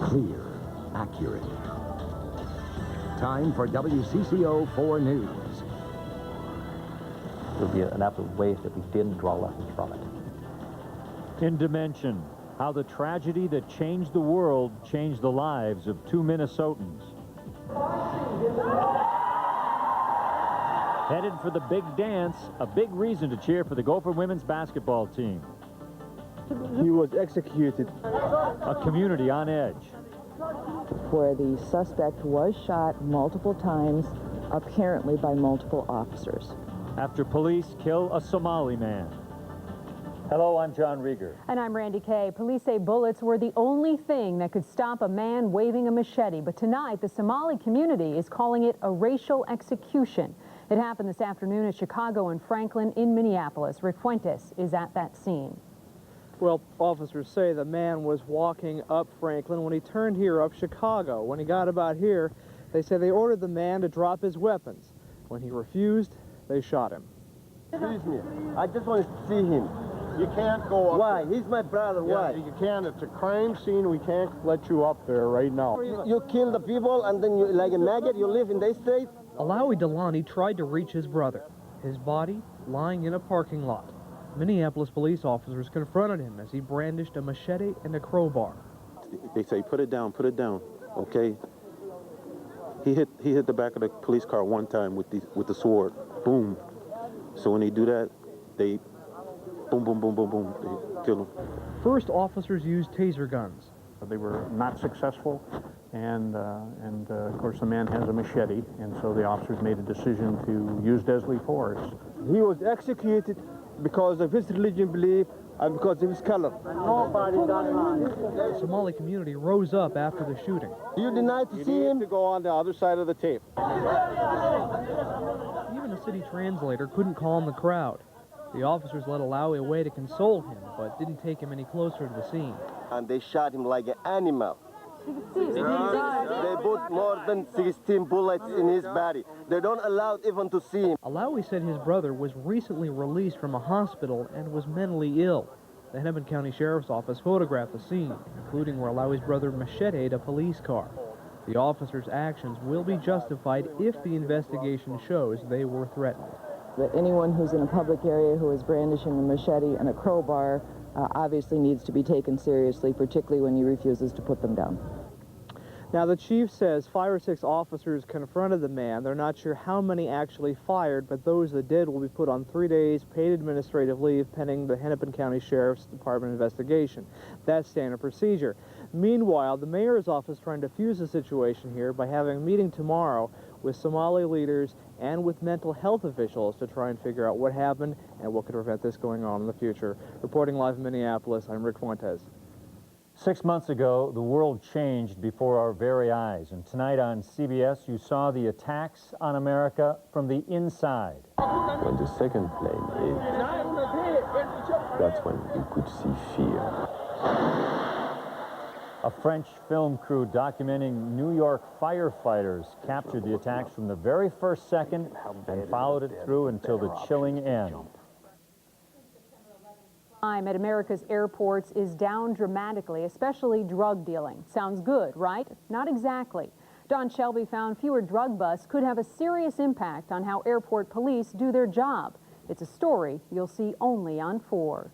Clear, accurate. Time for WCCO-4 News. It would be an absolute waste if we didn't draw lessons from it. In Dimension, how the tragedy that changed the world changed the lives of 2 Minnesotans. Headed for the big dance, a big reason to cheer for the Gopher women's basketball team. He was executed. A community on edge. Where the suspect was shot multiple times, apparently by multiple officers. After police kill a Somali man. Hello, I'm John Rieger. And I'm Randy Kay. Police say bullets were the only thing that could stop a man waving a machete. But tonight, the Somali community is calling it a racial execution. It happened this afternoon at Chicago and Franklin in Minneapolis. Rick Fuentes is at that scene. Well, officers say the man was walking up Franklin when he turned here up Chicago. When he got about here, they say they ordered the man to drop his weapons. When he refused, they shot him. Excuse me, I just want to see him. You can't go up. Why? He's my brother. Why? You can't. It's a crime scene. We can't let you up there right now. You kill the people and then you, like a maggot, you live in this state? Alawi Delani tried to reach his brother. His body lying in a parking lot. Minneapolis police officers confronted him as he brandished a machete and a crowbar. They say, put it down, okay? He hit the back of the police car one time with the sword. Boom. So when they do that, they boom, boom, boom, boom, boom, they kill him. First, officers used taser guns. They were not successful, and of course the man has a machete, and so the officers made a decision to use deadly force. He was executed because of his religion belief and because of his color. The Somali community rose up after the shooting. You denied to see him? To go on the other side of the tape. Even a city translator couldn't calm the crowd. The officers led Alawi away to console him, but didn't take him any closer to the scene. And they shot him like an animal. They put more than 16 bullets in his body. They don't allow even to see him. Alawi said his brother was recently released from a hospital and was mentally ill. The Hennepin County Sheriff's Office photographed the scene, including where Alawi's brother macheted a police car. The officers' actions will be justified if the investigation shows they were threatened. That anyone who's in a public area who is brandishing a machete and a crowbar obviously needs to be taken seriously, particularly when he refuses to put them down. Now, the chief says 5 or 6 officers confronted the man. They're not sure how many actually fired, but those that did will be put on 3 days paid administrative leave pending the Hennepin County Sheriff's Department investigation. That's standard procedure. Meanwhile, the mayor's office trying to fuse the situation here by having a meeting tomorrow with Somali leaders and with mental health officials to try and figure out what happened and what could prevent this going on in the future. Reporting live in Minneapolis, I'm Rick Fuentes. 6 months ago, the world changed before our very eyes, and tonight on CBS, you saw the attacks on America from the inside. When the second plane hit, that's when you could see fear. A French film crew documenting New York firefighters captured the attacks from the very first second and followed it through until the chilling end. Crime at America's airports is down dramatically, especially drug dealing. Sounds good, right? Not exactly. Don Shelby found fewer drug busts could have a serious impact on how airport police do their job. It's a story you'll see only on 4.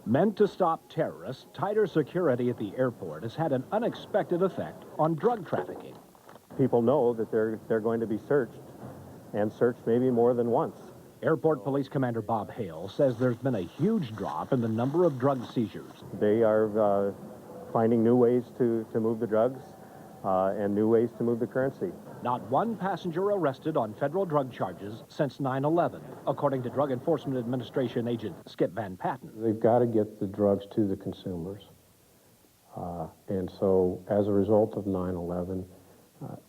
Meant to stop terrorists, tighter security at the airport has had an unexpected effect on drug trafficking. People know that they're going to be searched, and searched maybe more than once. Airport Police Commander Bob Hale says there's been a huge drop in the number of drug seizures. They are finding new ways to move the drugs and new ways to move the currency. Not one passenger arrested on federal drug charges since 9/11, according to Drug Enforcement Administration agent Skip Van Patten. They've got to get the drugs to the consumers. And so as a result of 9/11,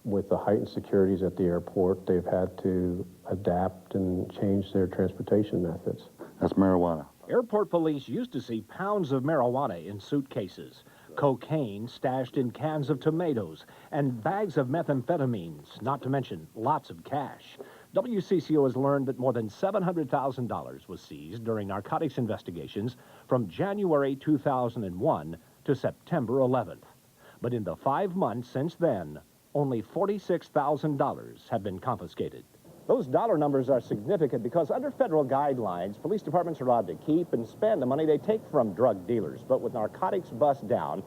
with the heightened securities at the airport, they've had to adapt and change their transportation methods. That's marijuana. Airport police used to see pounds of marijuana in suitcases, cocaine stashed in cans of tomatoes, and bags of methamphetamines, not to mention lots of cash. WCCO has learned that more than $700,000 was seized during narcotics investigations from January 2001 to September 11th. But in the 5 months since then, only $46,000 have been confiscated. Those dollar numbers are significant because under federal guidelines, police departments are allowed to keep and spend the money they take from drug dealers. But with narcotics bust down,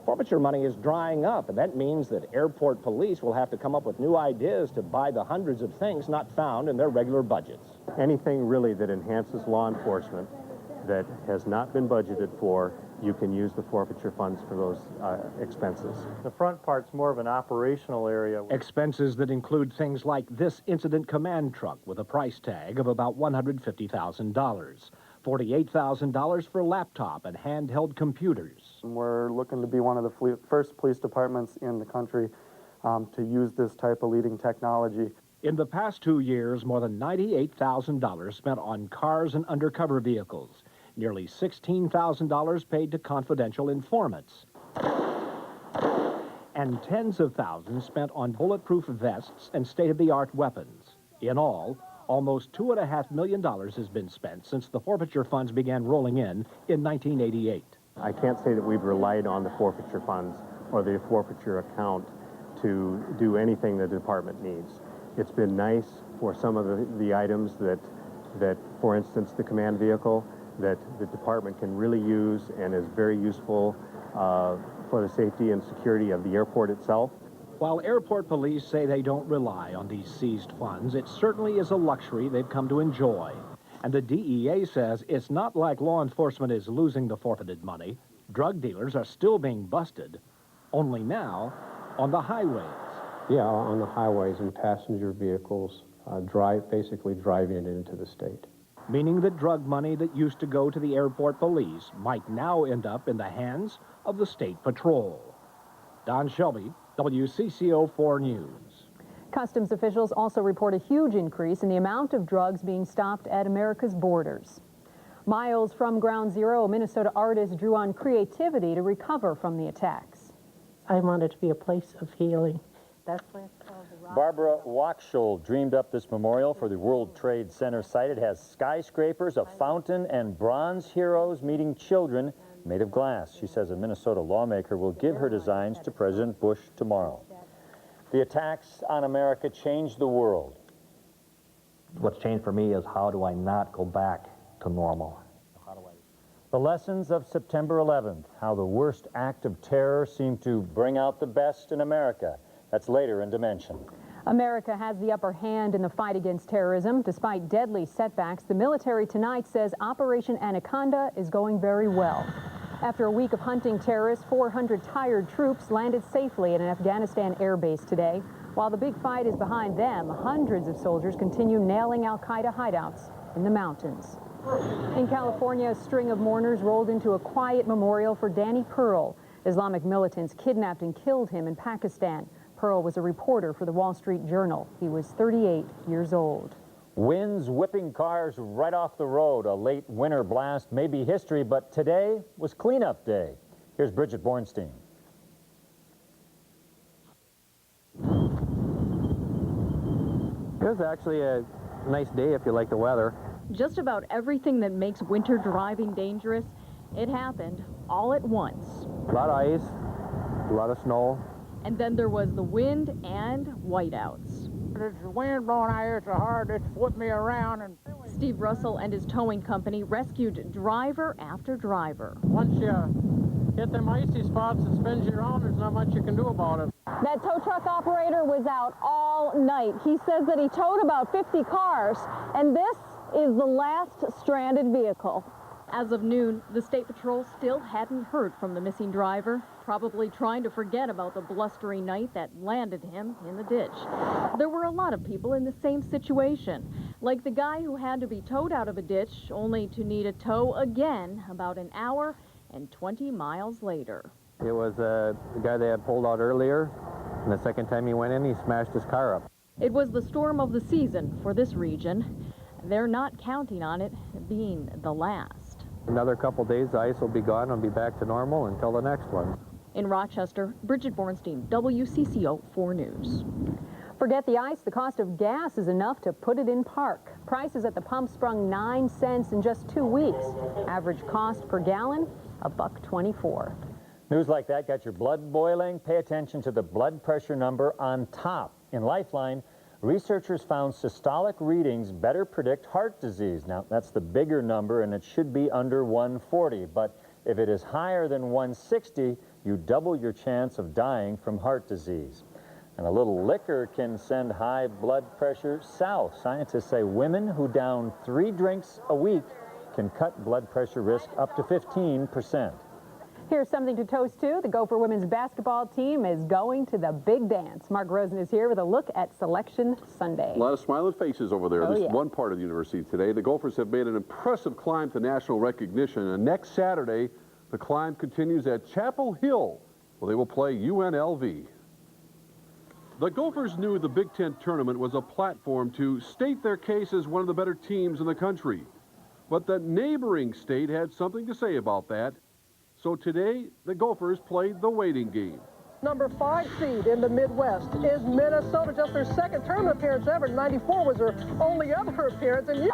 forfeiture money is drying up, and that means that airport police will have to come up with new ideas to buy the hundreds of things not found in their regular budgets. Anything really that enhances law enforcement that has not been budgeted for, you can use the forfeiture funds for those expenses. The front part's more of an operational area. Expenses that include things like this incident command truck with a price tag of about $150,000. $48,000 for laptop and handheld computers. We're looking to be one of the first police departments in the country to use this type of leading technology. In the past 2 years, more than $98,000 spent on cars and undercover vehicles. Nearly $16,000 paid to confidential informants. And tens of thousands spent on bulletproof vests and state-of-the-art weapons. In all, almost $2.5 million has been spent since the forfeiture funds began rolling in 1988. I can't say that we've relied on the forfeiture funds or the forfeiture account to do anything the department needs. It's been nice for some of the items that, for instance, the command vehicle, that the department can really use and is very useful for the safety and security of the airport itself. While airport police say they don't rely on these seized funds, it certainly is a luxury they've come to enjoy. And the DEA says it's not like law enforcement is losing the forfeited money. Drug dealers are still being busted, only now on the highways. Yeah, on the highways and passenger vehicles, basically driving it into the state. Meaning that drug money that used to go to the airport police might now end up in the hands of the state patrol. Don Shelby, WCCO-4 News. Customs officials also report a huge increase in the amount of drugs being stopped at America's borders. Miles from Ground Zero, a Minnesota artist drew on creativity to recover from the attacks. I want it to be a place of healing. That's why it's called the Rock. Barbara Wachschel dreamed up this memorial for the World Trade Center site. It has skyscrapers, a fountain, and bronze heroes meeting children made of glass. She says a Minnesota lawmaker will give her designs to President Bush tomorrow. The attacks on America changed the world. What's changed for me is how do I not go back to normal? The lessons of September 11th, how the worst act of terror seemed to bring out the best in America. That's later in Dimension. America has the upper hand in the fight against terrorism. Despite deadly setbacks, the military tonight says Operation Anaconda is going very well. After a week of hunting terrorists, 400 tired troops landed safely at an Afghanistan airbase today. While the big fight is behind them, hundreds of soldiers continue nailing al-Qaeda hideouts in the mountains. In California, a string of mourners rolled into a quiet memorial for Danny Pearl. Islamic militants kidnapped and killed him in Pakistan. Pearl was a reporter for the Wall Street Journal. He was 38 years old. Winds whipping cars right off the road. A late winter blast may be history, but today was cleanup day. Here's Bridget Bornstein. It was actually a nice day if you like the weather. Just about everything that makes winter driving dangerous, it happened all at once. A lot of ice, a lot of snow. And then there was the wind and whiteouts. There's wind blowing out here so hard it's flipped me around. And Steve Russell and his towing company rescued driver after driver. Once you hit them icy spots, it spins you around. There's not much you can do about it. That tow truck operator was out all night. He says that he towed about 50 cars, and this is the last stranded vehicle. As of noon, the State Patrol still hadn't heard from the missing driver, probably trying to forget about the blustery night that landed him in the ditch. There were a lot of people in the same situation, like the guy who had to be towed out of a ditch only to need a tow again about an hour and 20 miles later. It was the guy they had pulled out earlier, and the second time he went in, he smashed his car up. It was the storm of the season for this region. They're not counting on it being the last. Another couple days, the ice will be gone and be back to normal until the next one. In Rochester, Bridget Bornstein, WCCO-4 News. Forget the ice, the cost of gas is enough to put it in park. Prices at the pump sprung 9 cents in just 2 weeks. Average cost per gallon, $1.24. News like that got your blood boiling. Pay attention to the blood pressure number on top. In Lifeline, researchers found systolic readings better predict heart disease. Now, that's the bigger number, and it should be under 140. But if it is higher than 160, you double your chance of dying from heart disease. And a little liquor can send high blood pressure south. Scientists say women who down 3 drinks a week can cut blood pressure risk up to 15%. Here's something to toast to. The Gopher women's basketball team is going to the big dance. Mark Rosen is here with a look at Selection Sunday. A lot of smiling faces over there, at least one part of the university today. The Gophers have made an impressive climb to national recognition, and next Saturday, the climb continues at Chapel Hill, where they will play UNLV. The Gophers knew the Big Ten tournament was a platform to state their case as one of the better teams in the country. But the neighboring state had something to say about that. So today, the Gophers played the waiting game. Number 5 seed in the Midwest is Minnesota. Just their second tournament appearance ever. 94 was their only other appearance. And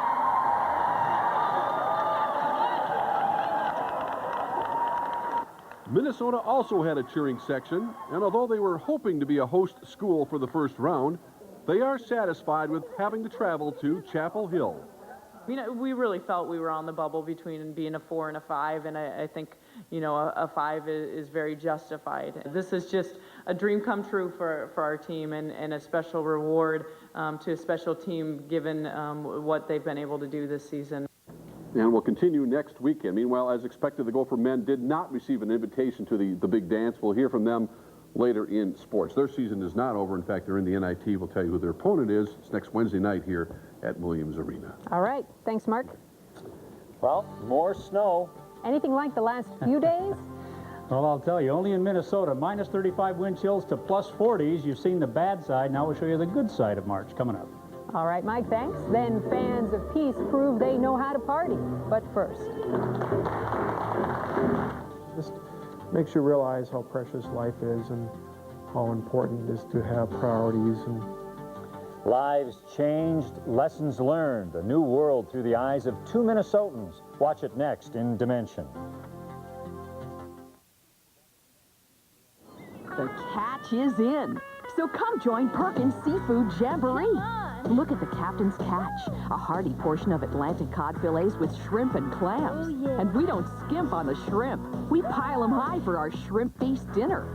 Minnesota also had a cheering section, and although they were hoping to be a host school for the first round, they are satisfied with having to travel to Chapel Hill. You know, we really felt we were on the bubble between being a 4 and a 5, and I think, you know, a 5 is very justified. This is just a dream come true for our team, and a special reward to a special team given what they've been able to do this season. And will continue next weekend. Meanwhile, as expected, the Gopher men did not receive an invitation to the big dance. We'll hear from them later in sports. Their season is not over. In fact, they're in the NIT. We'll tell you who their opponent is. It's next Wednesday night here at Williams Arena. All right. Thanks, Mark. Well, more snow. Anything like the last few days? Well, I'll tell you, only in Minnesota, minus 35 wind chills to plus 40s. You've seen the bad side. Now we'll show you the good side of March coming up. All right, Mike, thanks. Then fans of peace prove they know how to party. But first. Just makes you realize how precious life is and how important it is to have priorities. And Lives changed, lessons learned. A new world through the eyes of 2 Minnesotans. Watch it next in Dimension. The catch is in. So come join Perkins Seafood Jamboree. Look at the Captain's Catch, a hearty portion of Atlantic cod fillets with shrimp and clams. Oh, yeah. And we don't skimp on the shrimp. We pile them high for our shrimp feast dinner.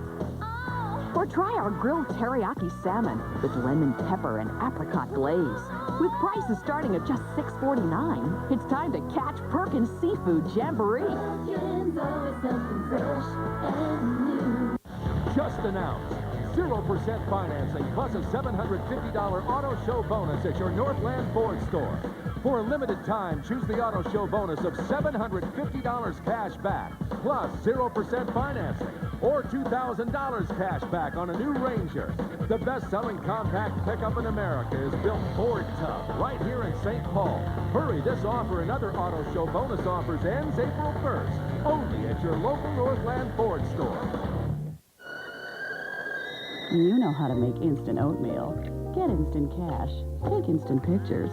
Oh. Or try our grilled teriyaki salmon with lemon pepper and apricot glaze. With prices starting at just $6.49, it's time to catch Perkins Seafood Jamboree. Perkins, always something fresh and new. Just announced. 0% financing plus a $750 auto show bonus at your Northland Ford store. For a limited time, choose the auto show bonus of $750 cash back plus 0% financing or $2,000 cash back on a new Ranger. The best-selling compact pickup in America is built Ford tough right here in St. Paul. Hurry, this offer and other auto show bonus offers ends April 1st. Only at your local Northland Ford store. You know how to make instant oatmeal, get instant cash, take instant pictures.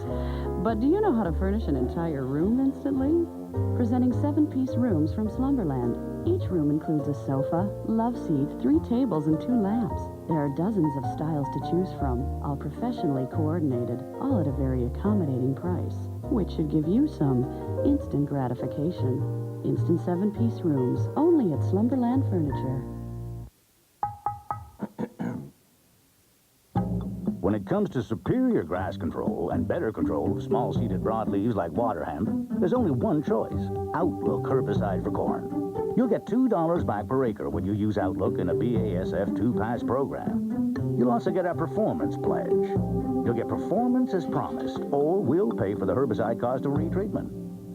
But do you know how to furnish an entire room instantly? Presenting 7-piece rooms from Slumberland. Each room includes a sofa, love seat, 3 tables, and 2 lamps. There are dozens of styles to choose from, all professionally coordinated, all at a very accommodating price, which should give you some instant gratification. Instant 7-piece rooms, only at Slumberland Furniture. When it comes to superior grass control and better control of small-seeded broadleaves like water hemp, there's only one choice: Outlook herbicide for corn. You'll get $2 back per acre when you use Outlook in a BASF 2-pass program. You'll also get a performance pledge. You'll get performance as promised, or we'll pay for the herbicide cost of retreatment.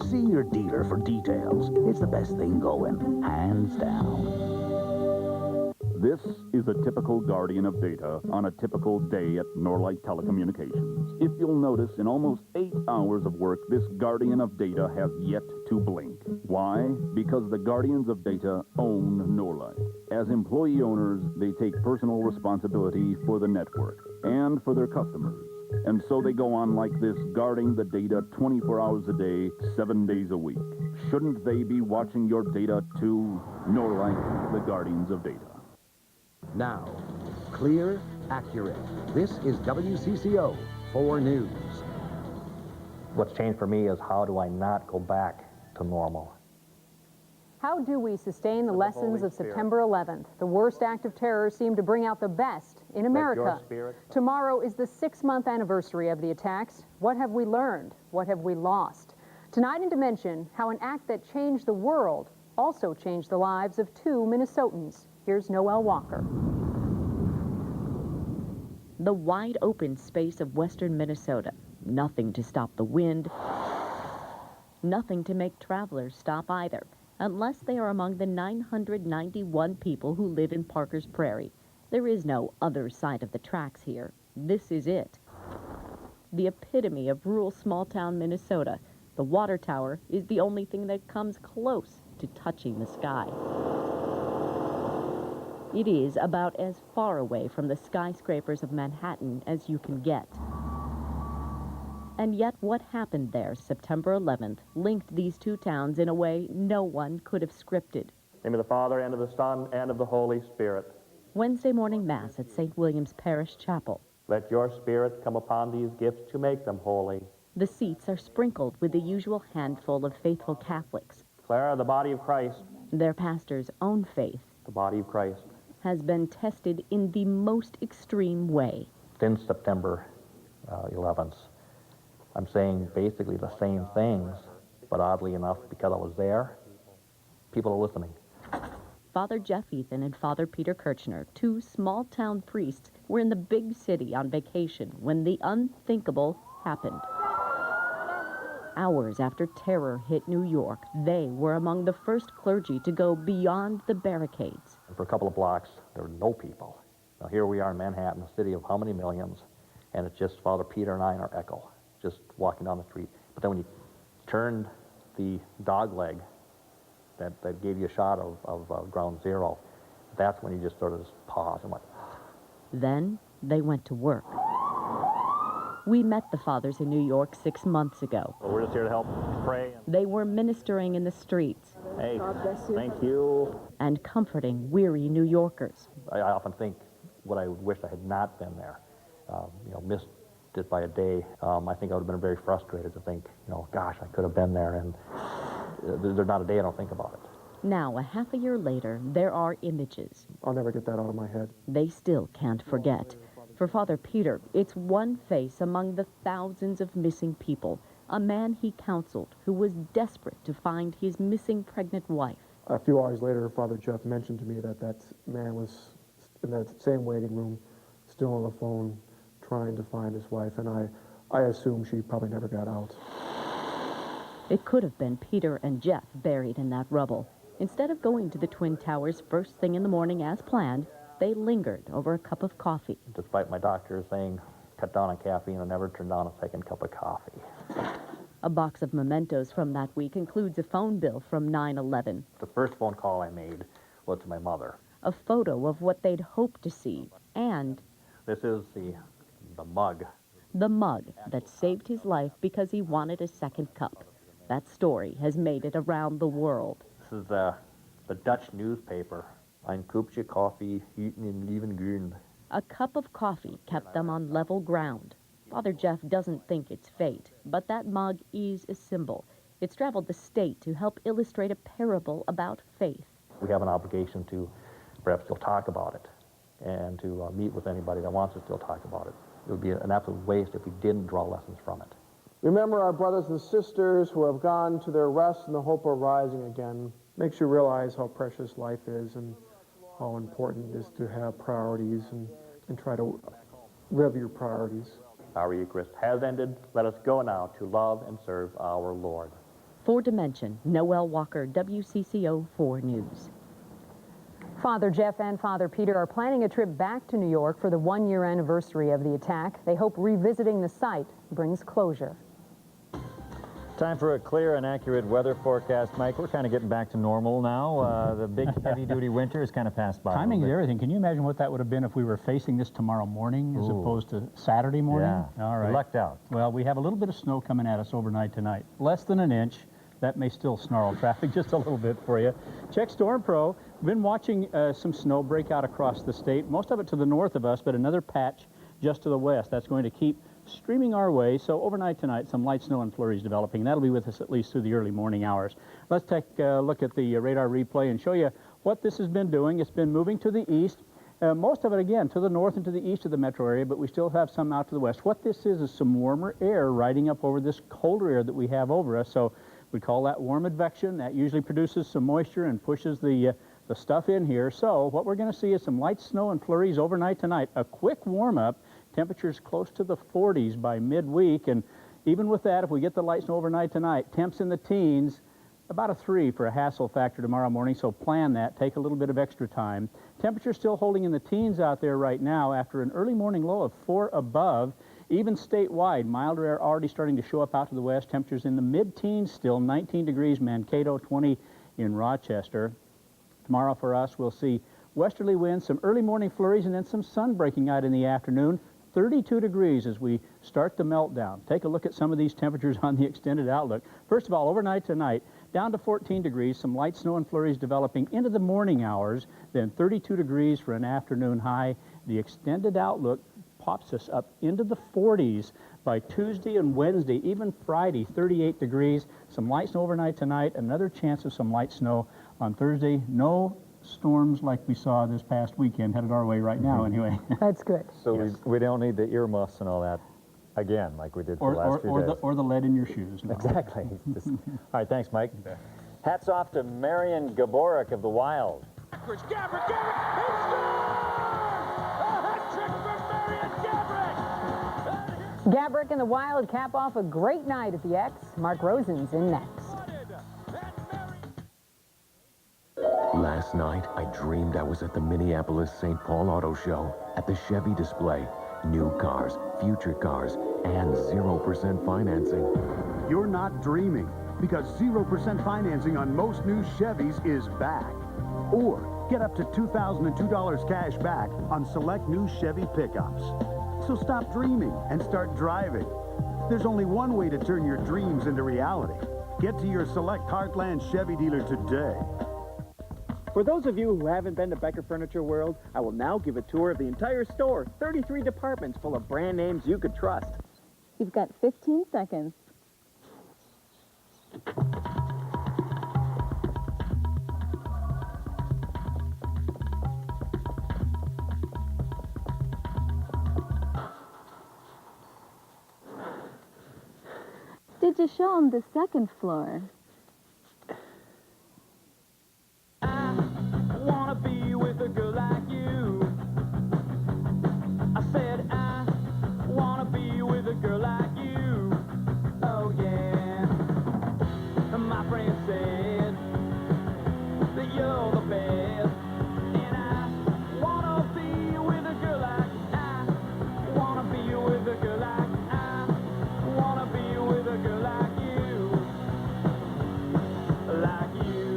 See your dealer for details. It's the best thing going, hands down. This is a typical guardian of data on a typical day at Norlight Telecommunications. If you'll notice, in almost 8 hours of work, this guardian of data has yet to blink. Why? Because the guardians of data own Norlight. As employee owners, they take personal responsibility for the network and for their customers. And so they go on like this, guarding the data 24 hours a day, 7 days a week. Shouldn't they be watching your data too? Norlight, the guardians of data. Now, clear, accurate. This is WCCO-4 News. What's changed for me is how do I not go back to normal? How do we sustain the lessons of September 11th? The worst act of terror seemed to bring out the best in America. Tomorrow is the 6-month anniversary of the attacks. What have we learned? What have we lost? Tonight in Dimension, how an act that changed the world also changed the lives of 2 Minnesotans. Here's Noel Walker. The wide open space of western Minnesota. Nothing to stop the wind. Nothing to make travelers stop either, unless they are among the 991 people who live in Parker's Prairie. There is no other side of the tracks here. This is it. The epitome of rural small-town Minnesota. The water tower is the only thing that comes close to touching the sky. It is about as far away from the skyscrapers of Manhattan as you can get. And yet what happened there September 11th linked these 2 towns in a way no one could have scripted. In the name of the Father, and of the Son, and of the Holy Spirit. Wednesday morning Mass at St. William's Parish Chapel. Let your Spirit come upon these gifts to make them holy. The seats are sprinkled with the usual handful of faithful Catholics. Clara, the body of Christ. Their pastor's own faith. The body of Christ. Has been tested in the most extreme way. Since September 11th, I'm saying basically the same things, but oddly enough, because I was there, people are listening. Father Jeff Ethan and Father Peter Kirchner, 2 small-town priests, were in the big city on vacation when the unthinkable happened. Hours after terror hit New York, they were among the first clergy to go beyond the barricades. For a couple of blocks, there were no people. Now here we are in Manhattan, a city of how many millions, and it's just Father Peter and I and our echo, just walking down the street. But then when you turned the dog leg that gave you a shot of ground zero, that's when you just sort of just pause and went. Then they went to work. We met the fathers in New York 6 months ago. Well, we're just here to help pray. They were ministering in the streets. Hey, thank you. And comforting weary New Yorkers. I often think what I wish I had not been there, missed it by a day. I think I would have been very frustrated to think, gosh, I could have been there, and there's not a day I don't think about it. Now, a half a year later, there are images. I'll never get that out of my head. They still can't forget. For Father Peter, it's one face among the thousands of missing people, a man he counseled who was desperate to find his missing pregnant wife. A few hours later, Father Jeff mentioned to me that man was in that same waiting room, still on the phone, trying to find his wife, and I assume she probably never got out. It could have been Peter and Jeff buried in that rubble. Instead of going to the Twin Towers first thing in the morning as planned, they lingered over a cup of coffee. Despite my doctor saying, cut down on caffeine, I never turned down a second cup of coffee. A box of mementos from that week includes a phone bill from 9/11. The first phone call I made was to my mother. A photo of what they'd hoped to see, and... This is the mug. The mug that saved his life because he wanted a second cup. That story has made it around the world. This is the Dutch newspaper. Ein Kupje Koffie, eaten in Liebengrün. A cup of coffee kept them on level ground. Father Jeff doesn't think it's fate, but that mug is a symbol. It's traveled the state to help illustrate a parable about faith. We have an obligation to perhaps still talk about it and to meet with anybody that wants to still talk about it. It would be an absolute waste if we didn't draw lessons from it. Remember our brothers and sisters who have gone to their rest in the hope of rising again. Makes you realize how precious life is and how important it is to have priorities and try to live your priorities. Our Eucharist has ended. Let us go now to love and serve our Lord. For Dimension, Noel Walker, WCCO-4 News. Father Jeff and Father Peter are planning a trip back to New York for the one-year anniversary of the attack. They hope revisiting the site brings closure. Time for a clear and accurate weather forecast, Mike. We're kind of getting back to normal now. The big heavy-duty winter has kind of passed by. Timing is everything. Can you imagine what that would have been if we were facing this tomorrow morning as opposed to Saturday morning? Yeah. All right. We lucked out. Well, we have a little bit of snow coming at us overnight tonight. Less than an inch. That may still snarl traffic just a little bit for you. Check Storm Pro. We've been watching some snow break out across the state, most of it to the north of us, but another patch just to the west. That's going to keep streaming our way. So overnight tonight, some light snow and flurries developing. That'll be with us at least through the early morning hours. Let's take a look at the radar replay and show you what this has been doing. It's been moving to the east. Most of it, again, to the north and to the east of the metro area, but we still have some out to the west. What this is some warmer air riding up over this colder air that we have over us. So we call that warm advection. That usually produces some moisture and pushes the stuff in here. So what we're going to see is some light snow and flurries overnight tonight. A quick warm-up. Temperatures close to the 40s by midweek. And even with that, if we get the light snow overnight tonight, temps in the teens, about a 3 for a hassle factor tomorrow morning. So plan that. Take a little bit of extra time. Temperature still holding in the teens out there right now after an early morning low of 4 above. Even statewide, milder air already starting to show up out to the west. Temperatures in the mid-teens still, 19 degrees Mankato, 20 in Rochester. Tomorrow for us, we'll see westerly winds, some early morning flurries, and then some sun breaking out in the afternoon. 32 degrees as we start the meltdown. Take a look at some of these temperatures on the extended outlook. First of all, overnight tonight, down to 14 degrees, some light snow and flurries developing into the morning hours, then 32 degrees for an afternoon high. The extended outlook pops us up into the 40s by Tuesday and Wednesday, even Friday, 38 degrees. Some light snow overnight tonight, another chance of some light snow on Thursday. No storms like we saw this past weekend headed our way right now anyway. That's good. So yes. we don't need the earmuffs and all that again like we did for the last few days. Or the lead in your shoes. No. Exactly. All right, thanks, Mike. Hats off to Marion Gaborik of the Wild. Gabrick, he A hat trick for Marion Gabrick! Gabrick and the Wild cap off a great night at the X. Mark Rosen's in next. Last night, I dreamed I was at the Minneapolis St. Paul Auto Show at the Chevy display. New cars, future cars, and 0% financing. You're not dreaming, because 0% financing on most new Chevys is back. Or get up to $2,002 cash back on select new Chevy pickups. So stop dreaming and start driving. There's only one way to turn your dreams into reality. Get to your select Heartland Chevy dealer today. For those of you who haven't been to Becker Furniture World, I will now give a tour of the entire store. 33 departments full of brand names you could trust. You've got 15 seconds. Did you show them the second floor? Wanna be with a girl like you. I said I wanna be with a girl like you. Oh yeah. My friend said that you're the best. And I wanna be with a girl like I wanna be with a girl like I wanna be with a girl like you. Like you.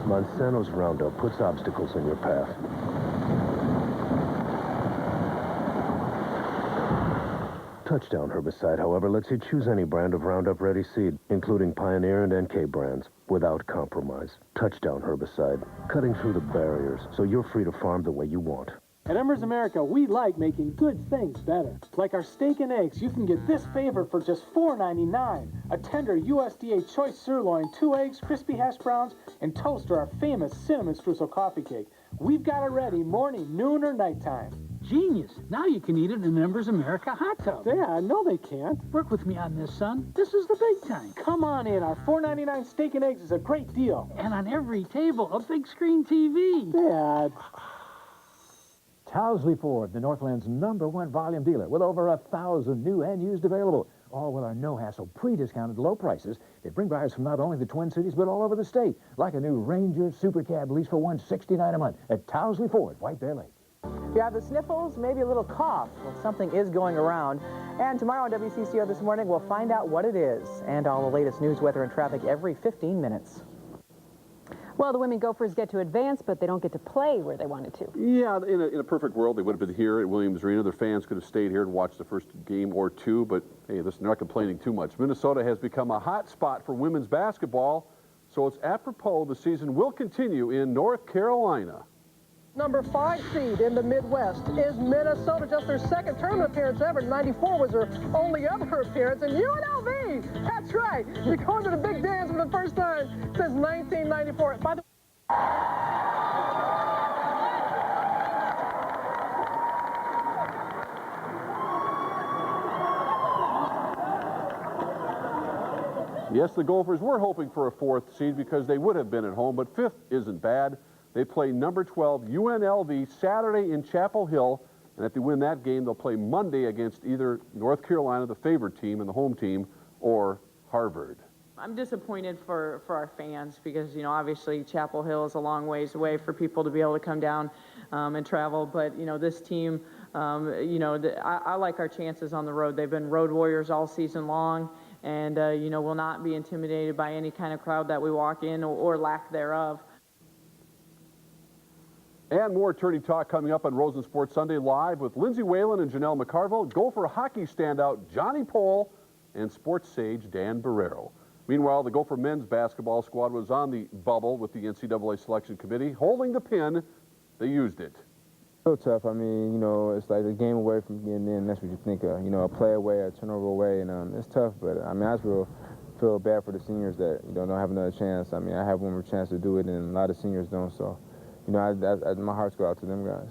Monsanto's Roundup puts obstacles in your path. Touchdown herbicide, however, lets you choose any brand of Roundup Ready seed, including Pioneer and NK brands, without compromise. Touchdown herbicide, cutting through the barriers so you're free to farm the way you want. At Embers America, we like making good things better. Like our steak and eggs, you can get this favorite for just $4.99. A tender USDA choice sirloin, 2 eggs, crispy hash browns, and toast or our famous cinnamon streusel coffee cake. We've got it ready morning, noon, or nighttime. Genius. Now you can eat it in an Embers America hot tub. Yeah, no they can't. Work with me on this, son. This is the big time. Come on in. Our $4.99 steak and eggs is a great deal. And on every table, a big screen TV. Dad. Towsley Ford, the Northland's #1 volume dealer, with over 1,000 new and used available, all with our no-hassle, pre-discounted low prices that bring buyers from not only the Twin Cities, but all over the state, like a new Ranger Super Cab lease for $169 a month at Towsley Ford, White Bear Lake. If you have the sniffles, maybe a little cough, well, something is going around. And tomorrow on WCCO This Morning, we'll find out what it is. And all the latest news, weather, and traffic every 15 minutes. Well, the women Gophers get to advance, but they don't get to play where they wanted to. Yeah, in a perfect world, they would have been here at Williams Arena. Their fans could have stayed here and watched the first game or two, but hey, listen, they're not complaining too much. Minnesota has become a hot spot for women's basketball, so it's apropos the season will continue in North Carolina. #5 seed in the Midwest is Minnesota. Just their second tournament appearance ever. 94 was their only other appearance. And UNLV, that's right, they're going to the big dance for the first time since 1994. By the Yes, the Gophers were hoping for a 4th seed because they would have been at home, but 5th isn't bad. They play #12 UNLV Saturday in Chapel Hill, and if they win that game, they'll play Monday against either North Carolina, the favored team and the home team, or Harvard. I'm disappointed for our fans because, you know, obviously Chapel Hill is a long ways away for people to be able to come down and travel. But, you know, this team, you know, I like our chances on the road. They've been road warriors all season long and, you know, will not be intimidated by any kind of crowd that we walk in or lack thereof. And more Tourney Talk coming up on Rosen Sports Sunday Live with Lindsay Whalen and Janelle McCarville, Gopher hockey standout Johnny Pohl, and sports sage Dan Barrero. Meanwhile, the Gopher men's basketball squad was on the bubble with the NCAA selection committee. Holding the pin, they used it. So tough. I mean, you know, it's like a game away from getting in. That's what you think of. You know, a play away, a turnover away, and it's tough. But I mean, I just feel bad for the seniors that don't have another chance. I mean, I have one more chance to do it, and a lot of seniors don't. So, you know, my hearts go out to them guys.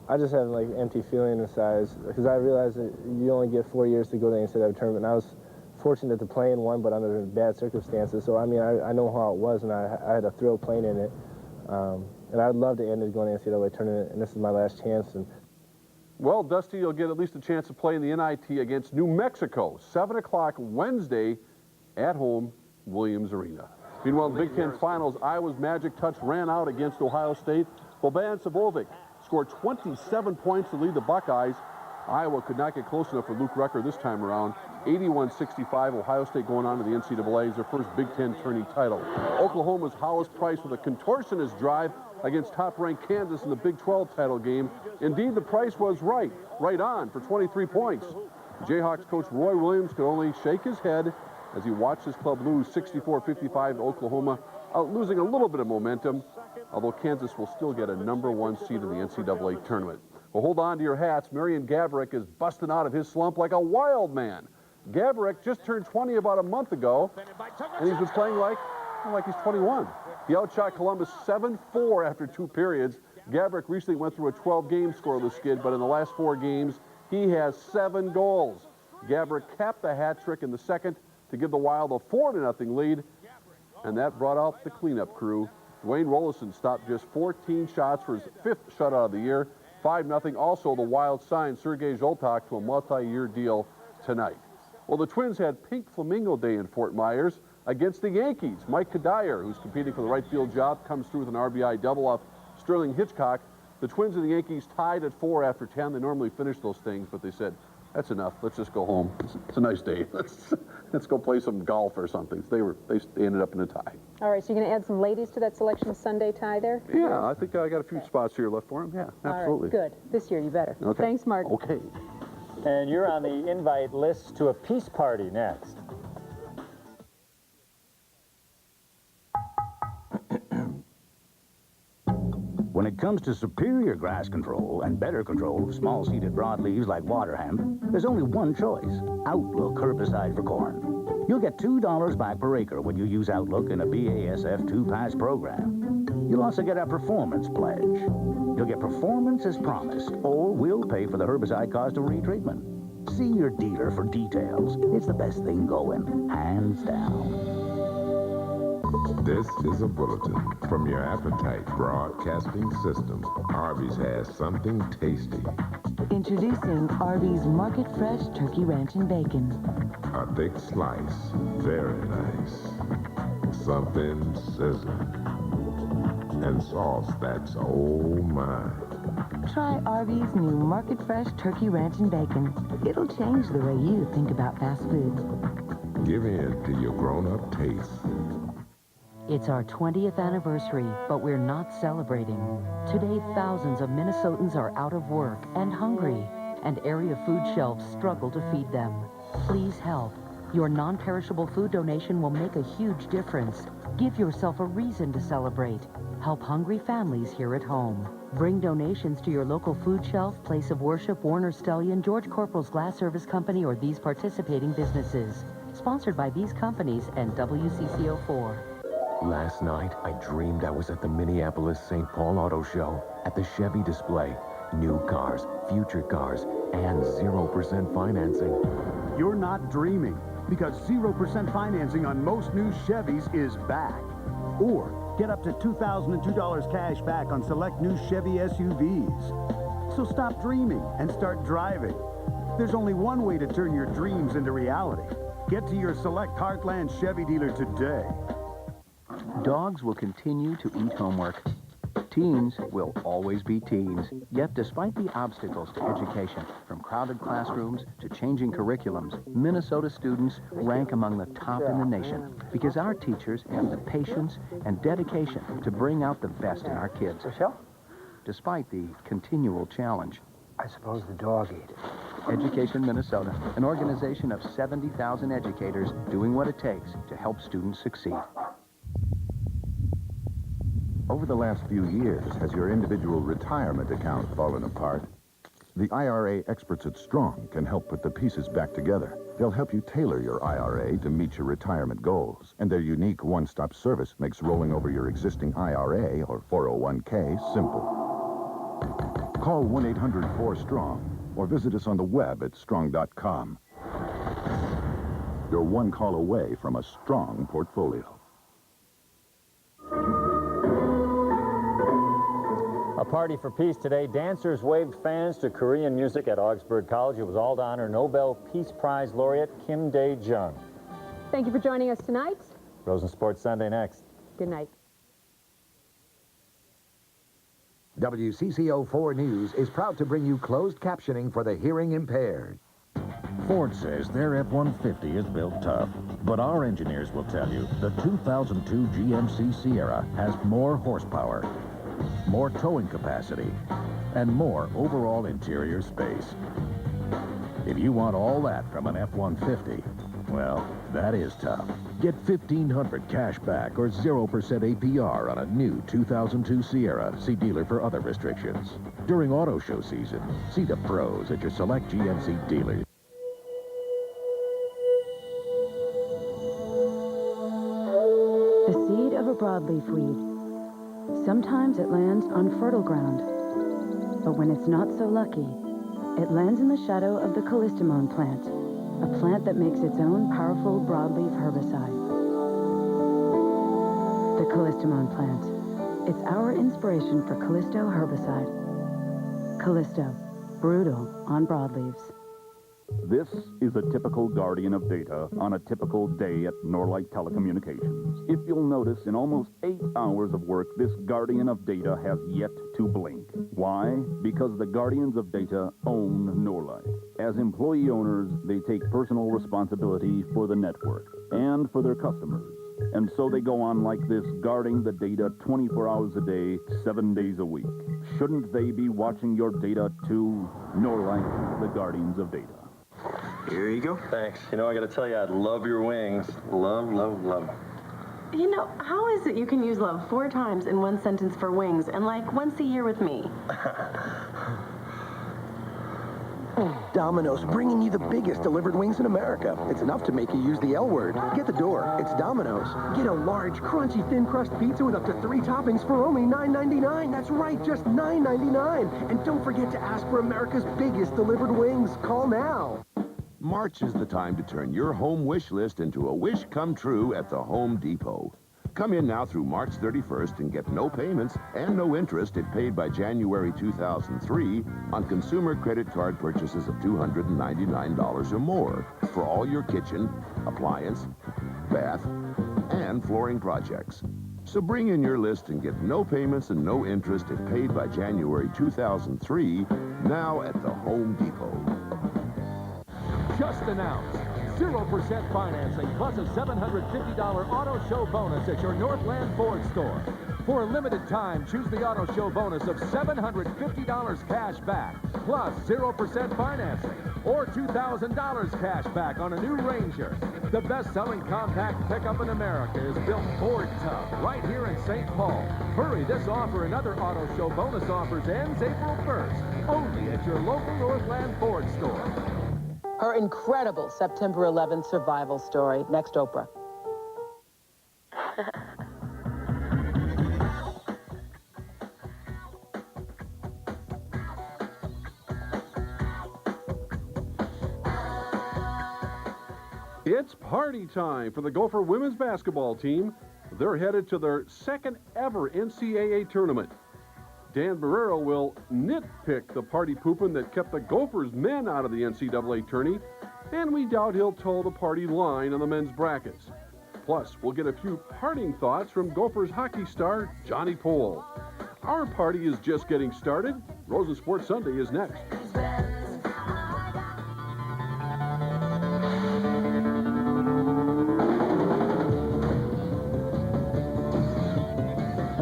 I just have like empty feeling inside because I realized that you only get 4 years to go to the NCAA tournament. And I was fortunate to play in one, but under bad circumstances. So I mean, I know how it was, and I had a thrill playing in it. And I'd love to end it going to the NCAA tournament, and this is my last chance. And well, Dusty, you'll get at least a chance to play in the NIT against New Mexico, 7 o'clock Wednesday at home, Williams Arena. Meanwhile, in the Big Ten Finals, Iowa's Magic touch ran out against Ohio State. Boban Savovic scored 27 points to lead the Buckeyes. Iowa could not get close enough for Luke Rucker this time around. 81-65, Ohio State going on to the NCAA is their first Big Ten tourney title. Oklahoma's Hollis Price with a contortionist drive against top-ranked Kansas in the Big 12 title game. Indeed, the price was right on for 23 points. Jayhawks coach Roy Williams could only shake his head as he watched his club lose 64-55 to Oklahoma, losing a little bit of momentum, although Kansas will still get a #1 seed in the NCAA tournament. Well, hold on to your hats. Marian Gaborik is busting out of his slump like a wild man. Gaborik just turned 20 about a month ago, and he's been playing like he's 21. He outshot Columbus 7-4 after 2 periods. Gaborik recently went through a 12-game scoreless skid, but in the last 4 games, he has 7 goals. Gaborik capped the hat trick in the second to give the Wild a 4-0 lead, and that brought out the cleanup crew. Dwayne Rollison stopped just 14 shots for his 5th shutout of the year. 5-0. Also, the Wild signed Sergei Zoltak to a multi-year deal tonight. Well, the Twins had Pink Flamingo Day in Fort Myers against the Yankees. Mike Kadire, who's competing for the right field job, comes through with an RBI double off Sterling Hitchcock. The Twins and the Yankees tied at 4 after 10. They normally finish those things, but they said, that's enough. Let's just go home. It's a nice day. Let's go play some golf or something. So they ended up in a tie. All right, so you're going to add some ladies to that selection Sunday tie there? Yeah, I think I got a few spots here left for them. Yeah, absolutely. All right, good. This year you better. Okay. Thanks, Mark. Okay. And you're on the invite list to a peace party next. When it comes to superior grass control and better control of small-seeded broadleaves like water hemp, there's only one choice: Outlook herbicide for corn. You'll get $2 back per acre when you use Outlook in a BASF 2-pass program. You'll also get a performance pledge. You'll get performance as promised, or we'll pay for the herbicide cost of retreatment. See your dealer for details. It's the best thing going, hands down. This is a bulletin from your Appetite Broadcasting System. Arby's has something tasty. Introducing Arby's Market Fresh Turkey Ranch and Bacon. A thick slice, very nice. Something sizzling. And sauce that's oh my. Try Arby's new Market Fresh Turkey Ranch and Bacon. It'll change the way you think about fast food. Give in to your grown-up taste. It's our 20th anniversary, but we're not celebrating. Today, thousands of Minnesotans are out of work and hungry, and area food shelves struggle to feed them. Please help. Your non-perishable food donation will make a huge difference. Give yourself a reason to celebrate. Help hungry families here at home. Bring donations to your local food shelf, place of worship, Warner Stellian, George Corporal's Glass Service Company, or these participating businesses. Sponsored by these companies and WCCO-4. Last night, I dreamed I was at the Minneapolis St. Paul Auto Show at the Chevy display. New cars, future cars, and 0% financing. You're not dreaming, because 0% financing on most new Chevys is back. Or get up to $2,002 cash back on select new Chevy SUVs. So stop dreaming and start driving. There's only one way to turn your dreams into reality. Get to your select Heartland Chevy dealer today. Dogs will continue to eat homework. Teens will always be teens. Yet, despite the obstacles to education, from crowded classrooms to changing curriculums, Minnesota students rank among the top in the nation because our teachers have the patience and dedication to bring out the best in our kids. Despite the continual challenge. I suppose the dog ate it. Education Minnesota, an organization of 70,000 educators doing what it takes to help students succeed. Over the last few years, has your individual retirement account fallen apart? The IRA experts at Strong can help put the pieces back together. They'll help you tailor your IRA to meet your retirement goals. And their unique one-stop service makes rolling over your existing IRA or 401k simple. Call 1-800-4STRONG or visit us on the web at strong.com. You're one call away from a strong portfolio. A party for peace today. Dancers waved fans to Korean music at Augsburg College. It was all to honor Nobel Peace Prize laureate Kim Dae-jung. Thank you for joining us tonight. Rosen Sports Sunday next. Good night. WCCO-4 News is proud to bring you closed captioning for the hearing impaired. Ford says their F-150 is built tough, but our engineers will tell you the 2002 GMC Sierra has more horsepower, more towing capacity, and more overall interior space. If you want all that from an F-150, well, that is tough. Get $1,500 cash back or 0% APR on a new 2002 Sierra. See dealer for other restrictions. During auto show season, see the pros at your select GMC dealers. The seed of a broadleaf weed. Sometimes it lands on fertile ground, but when it's not so lucky, it lands in the shadow of the callistemon plant, a plant that makes its own powerful broadleaf herbicide. The callistemon plant. It's our inspiration for Callisto herbicide. Callisto, brutal on broadleaves. This is a typical guardian of data on a typical day at Norlight Telecommunications. If you'll notice, in almost 8 hours of work, this guardian of data has yet to blink. Why? Because the guardians of data own Norlight. As employee owners, they take personal responsibility for the network and for their customers. And so they go on like this, guarding the data 24 hours a day, 7 days a week. Shouldn't they be watching your data too? Norlight, the guardians of data. Here you go. Thanks. You know, I gotta tell you, I love your wings. Love, love, love. You know, how is it you can use love 4 times in one sentence for wings and like once a year with me? Domino's, bringing you the biggest delivered wings in America. It's enough to make you use the L word. Get the door. It's Domino's. Get a large, crunchy, thin crust pizza with up to 3 toppings for only $9.99. That's right, just $9.99. And don't forget to ask for America's biggest delivered wings. Call now. March is the time to turn your home wish list into a wish come true at the Home Depot. Come in now through March 31st and get no payments and no interest if paid by January 2003 on consumer credit card purchases of $299 or more for all your kitchen, appliance, bath, and flooring projects. So bring in your list and get no payments and no interest if paid by January 2003 now at the Home Depot. Just announced 0% financing plus a $750 auto show bonus at your Northland Ford store. For a limited time, choose the auto show bonus of $750 cash back plus 0% financing or $2,000 cash back on a new Ranger. The best-selling compact pickup in America is built Ford tough right here in St. Paul. Hurry, this offer and other auto show bonus offers ends April 1st, only at your local Northland Ford store. Her incredible September 11th survival story. Next, Oprah. It's party time for the Gopher women's basketball team. They're headed to their second ever NCAA tournament. Dan Barrero will nitpick the party pooping that kept the Gophers men out of the NCAA tourney, and we doubt he'll toe the party line on the men's brackets. Plus, we'll get a few parting thoughts from Gophers hockey star Johnny Poole. Our party is just getting started. Rosen Sports Sunday is next.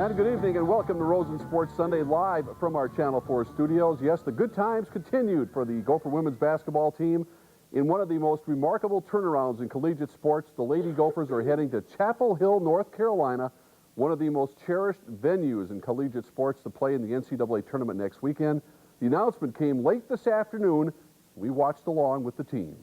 And good evening and welcome to Rosen Sports Sunday live from our Channel 4 studios. Yes, the good times continued for the Gopher women's basketball team. In one of the most remarkable turnarounds in collegiate sports, the Lady Gophers are heading to Chapel Hill, North Carolina, one of the most cherished venues in collegiate sports to play in the NCAA tournament next weekend. The announcement came late this afternoon. We watched along with the team.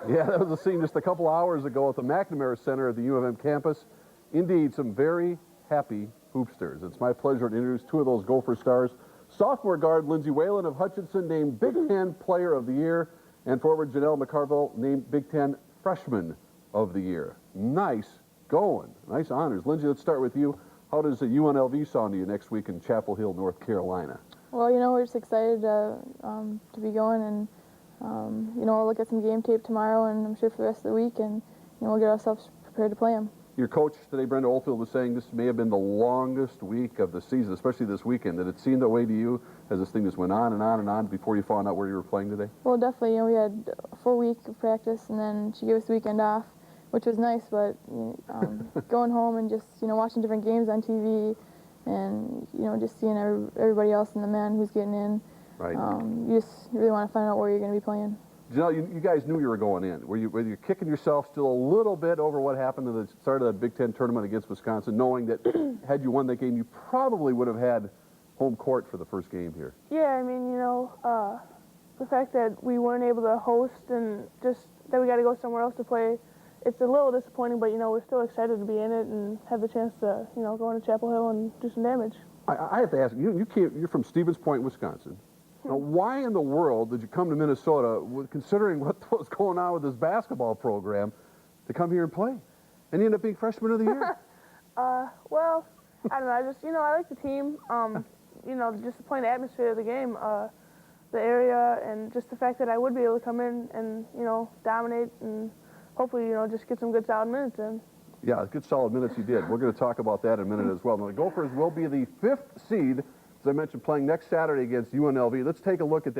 Yeah, that was a scene just a couple hours ago at the McNamara Center at the U of M campus. Indeed, some very happy hoopsters. It's my pleasure to introduce two of those Gopher stars. Sophomore guard Lindsay Whalen of Hutchinson named Big Ten Player of the Year, and forward Janelle McCarville named Big Ten Freshman of the Year. Nice going. Nice honors. Lindsay, let's start with you. How does the UNLV sound to you next week in Chapel Hill, North Carolina? Well, you know, we're just excited to be going, and you know, we'll look at some game tape tomorrow, and I'm sure for the rest of the week, and you know, we'll get ourselves prepared to play them. Your coach today, Brenda Oldfield, was saying this may have been the longest week of the season, especially this weekend. Did it seem that way to you as this thing just went on and on and on before you found out where you were playing today? Well, definitely. You know, we had a full week of practice, and then she gave us the weekend off, which was nice, but going home and just, you know, watching different games on TV and, you know, just seeing everybody else in the men who's getting in. Right. You just really want to find out where you're going to be playing. Janelle, you guys knew you were going in. Were you kicking yourself still a little bit over what happened at the start of that Big Ten tournament against Wisconsin, knowing that had you won that game, you probably would have had home court for the first game here? Yeah, I mean, you know, the fact that we weren't able to host and just that we got to go somewhere else to play, it's a little disappointing, but, you know, we're still excited to be in it and have the chance to, you know, go into Chapel Hill and do some damage. I have to ask, you're from Stevens Point, Wisconsin. Now, why in the world did you come to Minnesota, considering what was going on with this basketball program, to come here and play? And you end up being freshman of the year? Well, I don't know. I just, you know, I like the team. You know, just the playing atmosphere of the game, the area, and just the fact that I would be able to come in and, you know, dominate and hopefully, you know, just get some good solid minutes in. Yeah, good solid minutes you did. We're going to talk about that in a minute as well. Now, the Gophers will be the 5th seed, as I mentioned, playing next Saturday against UNLV. Let's take a look at that.